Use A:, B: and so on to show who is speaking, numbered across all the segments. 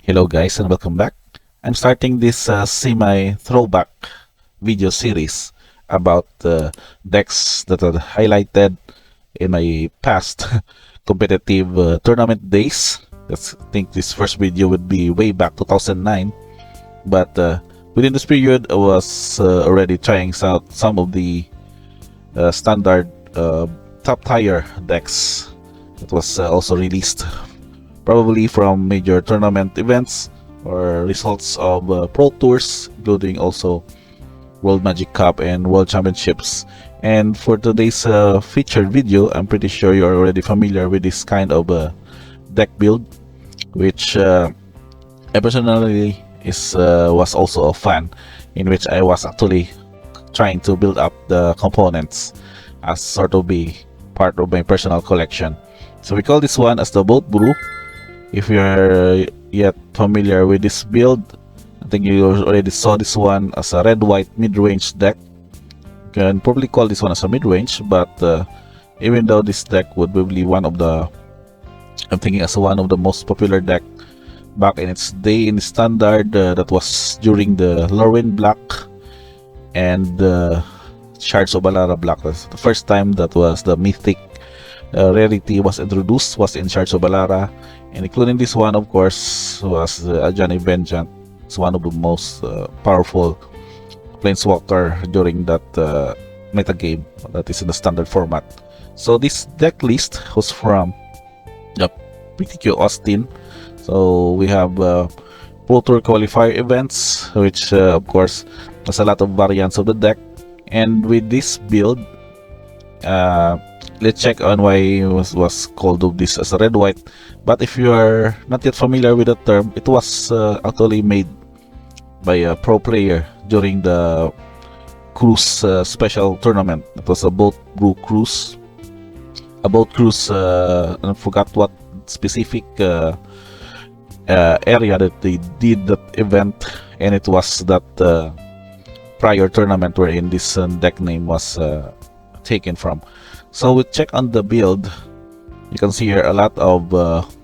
A: Hello guys and welcome back. I'm starting this semi-throwback video series about decks that are highlighted in my past competitive tournament days. I think this first video would be way back 2009, but within this period I was already trying out some of the standard top tier decks that was also released probably from major tournament events or results of Pro Tours, including also World Magic Cup and World Championships. And for today's featured video, I'm pretty sure you're already familiar with this kind of deck build, which I personally was also a fan, in which I was actually trying to build up the components as sort of be part of my personal collection. So we call this one as the Boat Brew. If you're yet familiar with this build, I think you already saw this one as a red-white mid-range deck. You can probably call this one as a mid-range, but even though this deck would be one of the, I'm thinking as one of the most popular deck back in its day in standard, that was during the Lorwyn Black and Shards of Balara Black. That's the first time that was the mythic rarity was introduced, was in Shards of Balara, and including this one, of course, was Ajani Vengeant. It's one of the most powerful planeswalker during that meta game that is in the standard format. So this deck list was from the PTQ Austin. So we have Pro Tour qualifier events, which of course has a lot of variants of the deck. And with this build, let's check on why it was called of this as a red-white. But if you are not yet familiar with the term, it was actually made by a pro player during the cruise special tournament. It was a boat brew cruise. A boat cruise, I forgot what specific area that they did that event, and it was that prior tournament wherein this deck name was taken from. So we check on the build. You can see here a lot of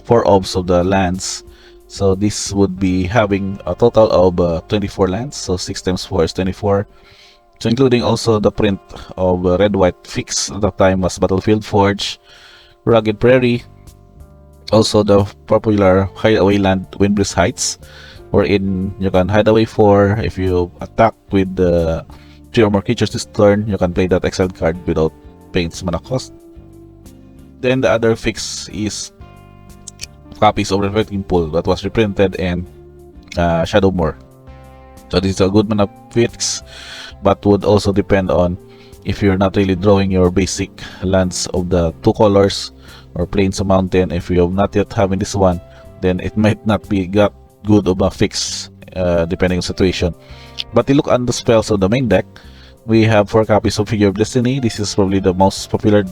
A: 4 obs of the lands. So this would be having a total of 24 lands. So 6 times 4 is 24. So including also the print of red-white fix at the time was Battlefield Forge, Rugged Prairie, also the popular hideaway land Windbreeze Heights, wherein you can hide away 4. If you attack with 3 or more creatures this turn, you can play that exiled card without paying its mana cost. Then the other fix is copies of Reflecting Pool that was reprinted and Shadowmoor. So this is a good mana fix, but would also depend on if you're not really drawing your basic lands of the 2 colors or Plains or Mountain. If you have not yet having this one, then it might not be got good of a fix depending on situation. But you look on the spells of the main deck, we have 4 copies of Figure of Destiny. This is probably the most popular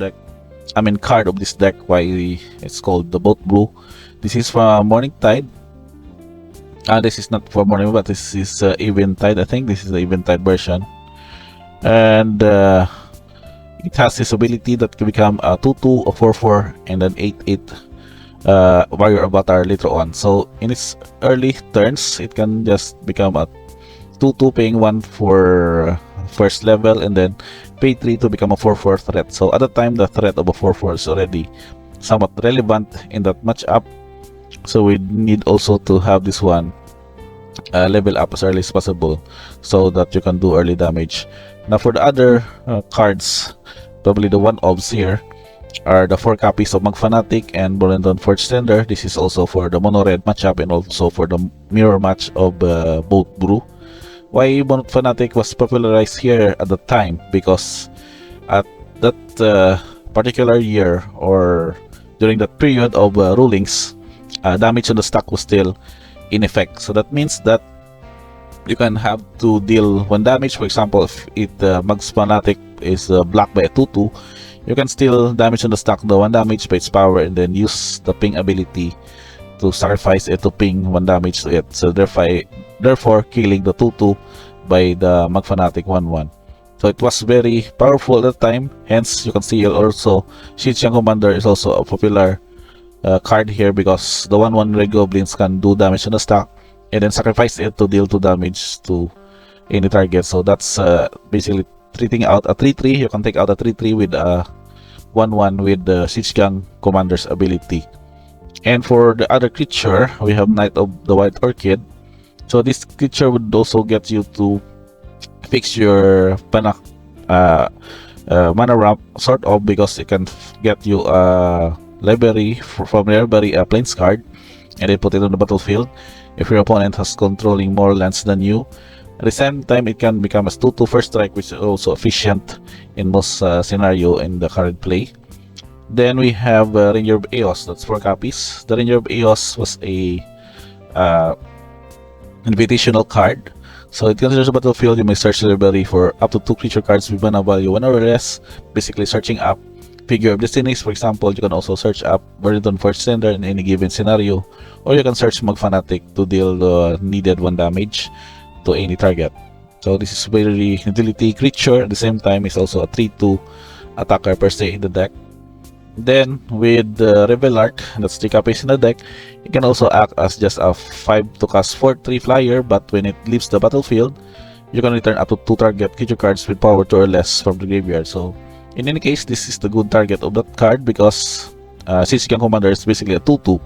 A: card of this deck, why it's called the Boat Brew. This is from Morning Tide. This is not for Morning, but this is Eventide. I think this is the Eventide version. And it has this ability that can become a 2/2, a 4/4, and an 8/8 warrior avatar later on. So in its early turns, it can just become a 2/2, paying 1 for first level, and then pay 3 to become a 4/4 threat. So at the time, the threat of a 4/4 is already somewhat relevant in that matchup. So we need also to have this one level up as early as possible so that you can do early damage. Now for the other cards, probably the 1/ofs here are the 4 copies of Magfanatic and Borendon Forge Tender. This is also for the mono red matchup and also for the mirror match of Boat Brew. Why Magfanatic was popularized here at the time? Because at that particular year or during that period of rulings, damage on the stack was still in effect. So that means that you can have to deal 1 damage. For example, if Mag's Fanatic is blocked by a 2/2, you can still damage on the stack the 1 damage by its power and then use the ping ability to sacrifice it to ping 1 damage to it. So therefore killing the 2/2 by the Mag Fanatic 1/1. So it was very powerful at the time. Hence you can see also Shichian Commander is also a popular card here, because the 1/1 red goblins can do damage on the stack and then sacrifice it to deal 2 damage to any target. So that's basically treating out a 3/3. You can take out a 3/3 with a 1/1 with the Siege Gang Commander's ability. And for the other creature, we have Knight of the White Orchid. So this creature would also get you to fix your mana ramp, sort of, because it can get you a library from your library, a plains card, and then put it on the battlefield if your opponent has controlling more lands than you. At the same time, it can become a 2/2 first strike, which is also efficient in most scenario in the current play. Then we have Ranger of Eos. That's 4 copies. The Ranger of Eos was a invitational card. So it considers a battlefield. You may search the library for up to 2 creature cards with mana value 1 or less, basically searching up. Figure of Destinies, for example, you can also search up Burden First Sender in any given scenario, or you can search Mag-Fanatic to deal the needed 1 damage to any target. So this is very utility creature. At the same time, it's also a 3/2 attacker per se in the deck. Then with the Revelark, that's 3 copies in the deck, it can also act as just a 5 to cast 4/3 flyer, but when it leaves the battlefield, you can return up to 2 target creature cards with power 2 or less from the graveyard. So in any case, this is the good target of that card, because Siege Gang Commander is basically a 2/2.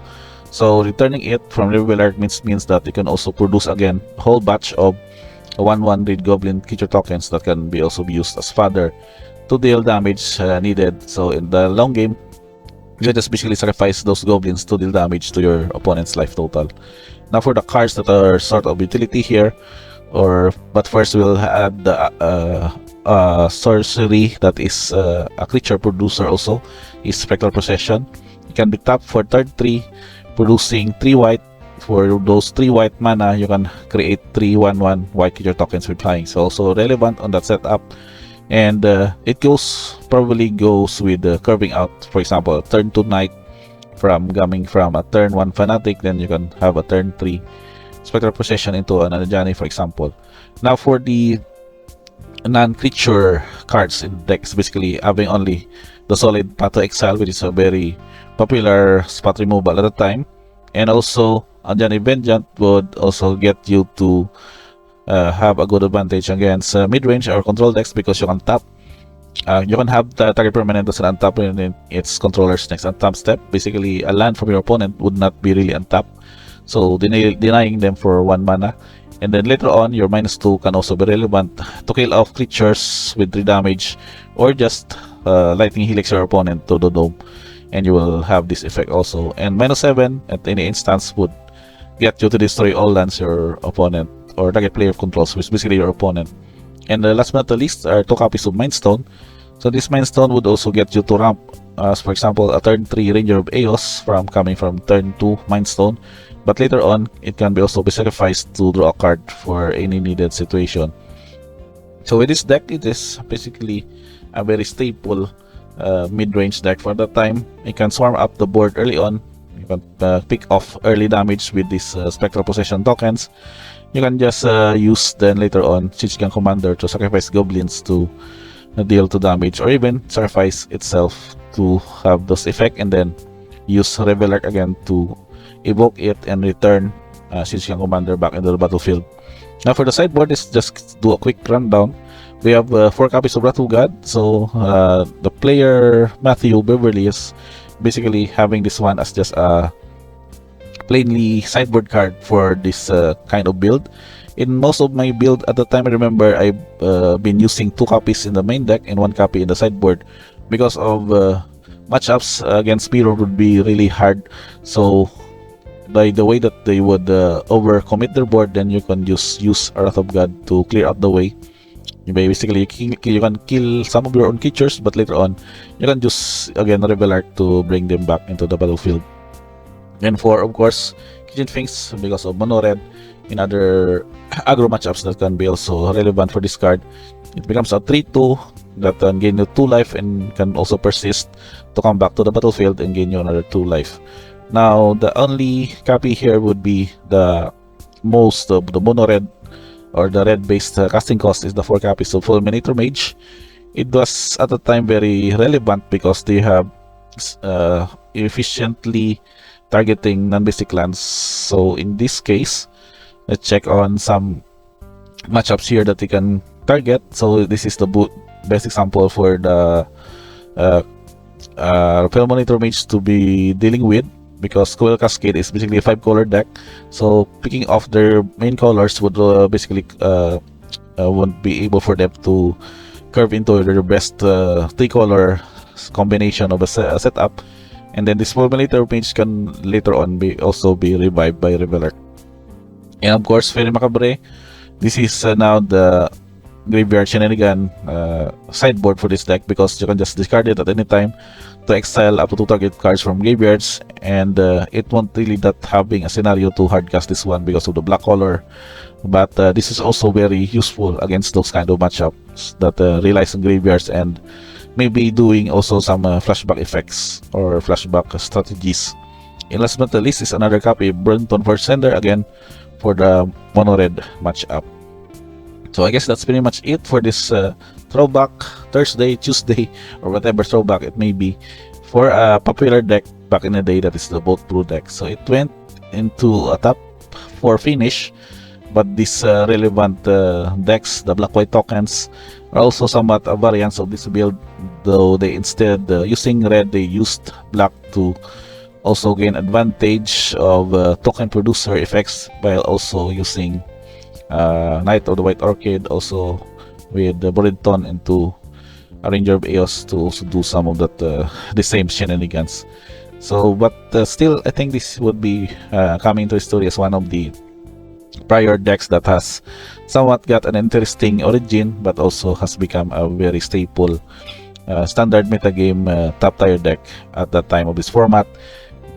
A: So returning it from Revelark means that you can also produce again a whole batch of 1/1 Red Goblin creature tokens that can also be used as fodder to deal damage needed. So in the long game, you just basically sacrifice those goblins to deal damage to your opponent's life total. Now for the cards that are sort of utility here, but first we'll add the sorcery that is a creature producer also, is Spectral Possession. It can be tapped for turn 3, producing 3 white. For those 3 white mana, you can create 3 1/1 white creature tokens with flying. So also relevant on that setup. And it probably goes with curving out, for example, a turn 2 Knight coming from a turn 1 Fanatic, then you can have a turn 3 Spectral Possession into an Anajani, for example. Now for the non-creature cards in decks, basically having only the solid Path to Exile, which is a very popular spot removal at the time, and also Anjani Vengeance would also get you to have a good advantage against mid-range or control decks, because you can tap. You can have the target permanent as an untap in its controller's next untap step. Basically, a land from your opponent would not be really untapped, so denying them for 1 mana. And then later on, your -2 can also be relevant to kill off creatures with 3 damage, or just lightning helix your opponent to the dome, and you will have this effect also. And -7 at any instance would get you to destroy all lands your opponent or target player controls, which is basically your opponent. And last but not the least are 2 copies of Mindstone. So this Mindstone would also get you to ramp, as for example, a turn 3 Ranger of Eos coming from turn 2 Mindstone. But later on, it can also be sacrificed to draw a card for any needed situation. So with this deck, it is basically a very staple mid-range deck for that time. You can swarm up the board early on. You can pick off early damage with these Spectral Possession tokens. You can just use then later on Siege Gang Commander to sacrifice goblins to deal 2 damage, or even sacrifice itself to have those effect, and then use Revelark again to evoke it and return Siege Gang Commander back into the battlefield. Now for the sideboard, let's just do a quick rundown. We have 4 copies of Wrath of God. So the player Matthew Beverly is basically having this one as just a plainly sideboard card for this kind of build. In most of my build at the time, I remember I've been using 2 copies in the main deck and 1 copy in the sideboard, because of matchups against mirror would be really hard. So by the way that they would overcommit their board, then you can just use Wrath of God to clear out the way. Basically, you can kill some of your own creatures, but later on, you can just again Revelark to bring them back into the battlefield. And for, of course, Kitchen Finks, because of Mono Red, in other aggro matchups that can be also relevant for this card, it becomes a 3/2 that can gain you 2 life and can also persist to come back to the battlefield and gain you another 2 life. Now, the only copy here would be the most of the Mono Red or the red-based casting cost is the 4 copies of Fulminator Mage. It was at the time very relevant because they have efficiently targeting non-basic lands. So in this case, let's check on some matchups here that you can target. So this is the best example for the uh, Repel Monitor Mage to be dealing with, because Coil Cascade is basically a 5-color deck. So picking off their main colors would basically won't be able for them to curve into their best 3-color combination of a setup. And then this Monitor Mage can later on also be revived by Reveler. And of course, very macabre, this is now the graveyard shenanigan sideboard for this deck, because you can just discard it at any time to exile up to 2 target cards from graveyards, and it won't really not having a scenario to hardcast this one because of the black color. But this is also very useful against those kind of matchups that relies on graveyards, and maybe doing also some flashback effects or flashback strategies. And last but not least is another copy, Burnton for Sender, again for the mono red matchup. So I guess that's pretty much it for this throwback Thursday, Tuesday, or whatever throwback it may be, for a popular deck back in the day, that is the Boat Brew deck. So it went into a top 4 finish, but these relevant decks, the black-white tokens, are also somewhat a variance of this build, though they instead using red, they used black to also gain advantage of token producer effects, while also using Knight of the White Orchid also with the Borinton into Arranger of Eos to also do some of that the same shenanigans. So but still, I think this would be coming to history as one of the prior decks that has somewhat got an interesting origin, but also has become a very staple standard metagame top tier deck at the time of this format,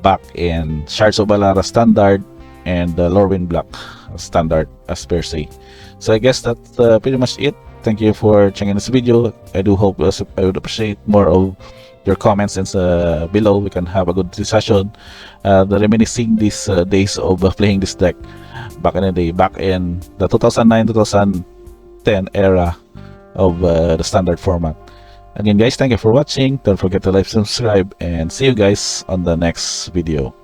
A: back in Shards of Balara standard and Lorwyn Black standard as per se. So I guess that's pretty much it. Thank you for checking this video. I do hope I would appreciate more of your comments, and below we can have a good discussion, reminiscing these days of playing this deck back in the day, back in the 2009-2010 era of the standard format. Again guys, thank you for watching. Don't forget to like, subscribe, and see you guys on the next video.